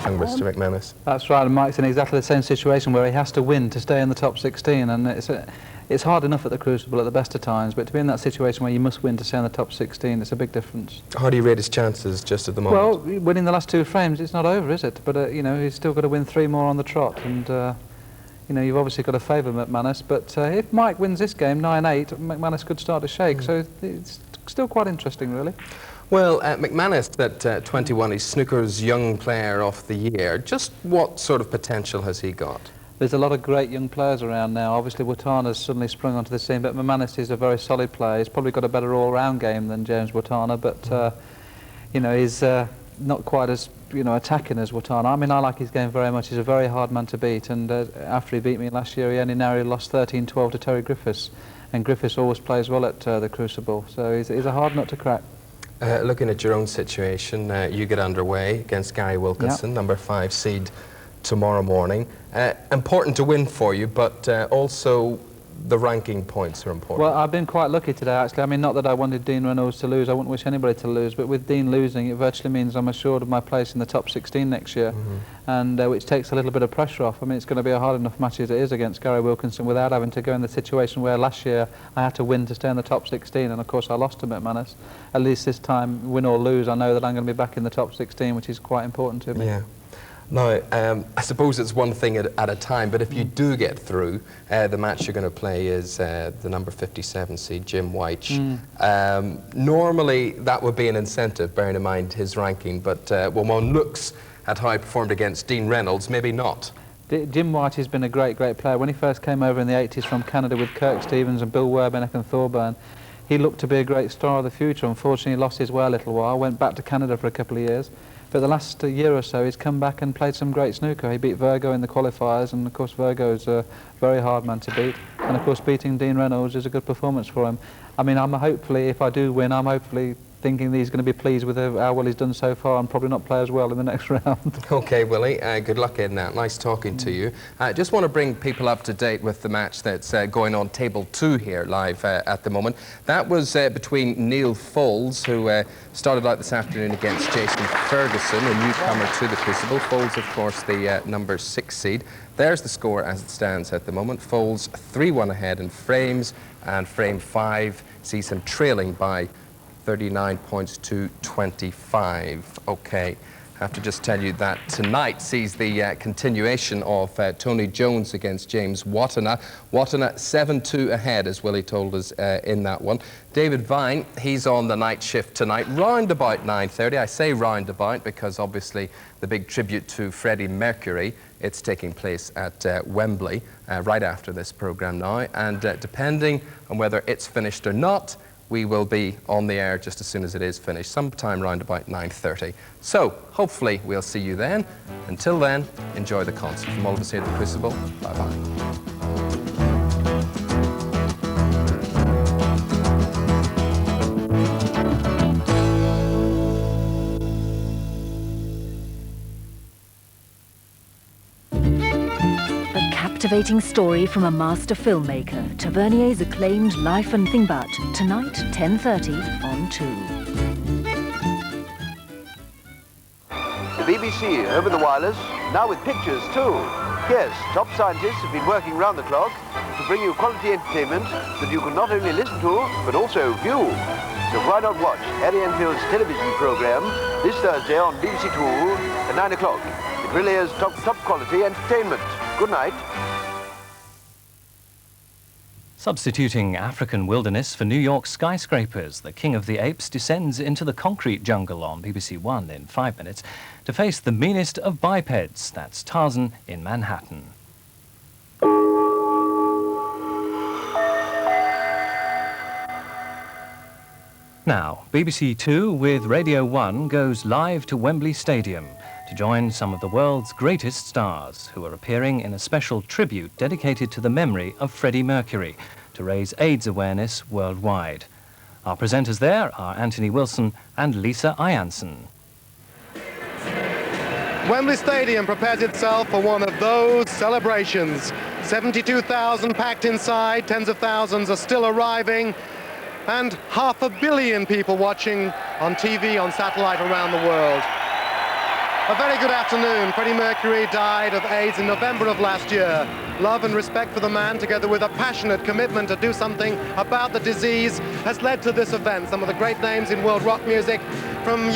young Mr. McManus. That's right, and Mike's in exactly the same situation where he has to win to stay in the top 16, and it's hard enough at the Crucible at the best of times, but to be in that situation where you must win to stay in the top 16, it's a big difference. How do you rate his chances just at the moment? Well, winning the last 2 frames, it's not over, is it? But, you know, he's still got to win 3 more on the trot, and, you know, you've obviously got to favour McManus, but if Mike wins this game, 9-8, McManus could start to shake, so it's still quite interesting, really. Well, McManus at 21, he's snooker's young player of the year. Just what sort of potential has he got? There's a lot of great young players around now. Obviously, Watana's suddenly sprung onto the scene, but McManus is a very solid player. He's probably got a better all-round game than James Watana, but, you know, he's not quite as, you know, attacking as Watana. I mean, I like his game very much. He's a very hard man to beat, and after he beat me last year, he only narrowly lost 13-12 to Terry Griffiths, and Griffiths always plays well at the Crucible, so he's a hard nut to crack. Looking at your own situation, you get underway against Gary Wilkinson, number 5 seed tomorrow morning. Important to win for you, but also the ranking points are important. Well, I've been quite lucky today, actually. I mean, not that I wanted Dean Reynolds to lose. I wouldn't wish anybody to lose, but with Dean losing, it virtually means I'm assured of my place in the top 16 next year, and which takes a little bit of pressure off. I mean, it's going to be a hard enough match as it is against Gary Wilkinson without having to go in the situation where last year I had to win to stay in the top 16, and of course I lost to McManus. At least this time, win or lose, I know that I'm going to be back in the top 16, which is quite important to me. Yeah. Now, I suppose it's one thing at a time, but if you do get through, the match you're going to play is the number 57 seed, Jim White. Normally, that would be an incentive, bearing in mind his ranking, but when one looks at how he performed against Dean Reynolds, maybe not. Jim White has been a great player. When he first came over in the 80s from Canada with Kirk Stevens and Bill Werbenek and Thorburn, he looked to be a great star of the future. Unfortunately, he lost his way a little while, went back to Canada for a couple of years. But the last year or so, he's come back and played some great snooker. He beat Virgo in the qualifiers, and of course Virgo is a very hard man to beat. And of course beating Dean Reynolds is a good performance for him. I mean, I'm hopefully, if I do win, I'm hopefully thinking that he's going to be pleased with how well he's done so far and probably not play as well in the next round. Okay, Willie, good luck in that. Nice talking to you. Just want to bring people up to date with the match that's going on table 2 here live at the moment. That was between Neil Foulds, who started out this afternoon against Jason Ferguson, a newcomer to the Crucible. Foulds, of course, the number 6 seed. There's the score as it stands at the moment. Foulds 3-1 ahead in frames, and frame 5 sees him trailing by 39 points to 25. Okay, I have to just tell you that tonight sees the continuation of Tony Jones against James Watana. Watana 7-2 ahead, as Willie told us in that one. David Vine, he's on the night shift tonight, round about 9:30. I say round about because obviously the big tribute to Freddie Mercury, it's taking place at Wembley right after this programme now, and depending on whether it's finished or not, we will be on the air just as soon as it is finished, sometime around about 9:30. So, hopefully we'll see you then. Until then, enjoy the concert. From all of us here at the Crucible, bye-bye. Captivating story from a master filmmaker, Tavernier's acclaimed Life and Thingbat, tonight 10:30 on 2. The BBC over the wireless, now with pictures too. Yes, top scientists have been working round the clock to bring you quality entertainment that you can not only listen to, but also view. So why not watch Harry Enfield's television programme this Thursday on BBC 2 at 9 o'clock. It really is top quality entertainment. Good night. Substituting African wilderness for New York skyscrapers, the King of the Apes descends into the concrete jungle on BBC One in 5 minutes to face the meanest of bipeds. That's Tarzan in Manhattan. Now, BBC Two with Radio 1 goes live to Wembley Stadium to join some of the world's greatest stars who are appearing in a special tribute dedicated to the memory of Freddie Mercury to raise AIDS awareness worldwide. Our presenters there are Anthony Wilson and Lisa Ianson. Wembley Stadium prepares itself for one of those celebrations. 72,000 packed inside, tens of thousands are still arriving, and 500 million people watching on TV, on satellite around the world. A very good afternoon. Freddie Mercury died of AIDS in November of last year. Love and respect for the man, together with a passionate commitment to do something about the disease, has led to this event. Some of the great names in world rock music, from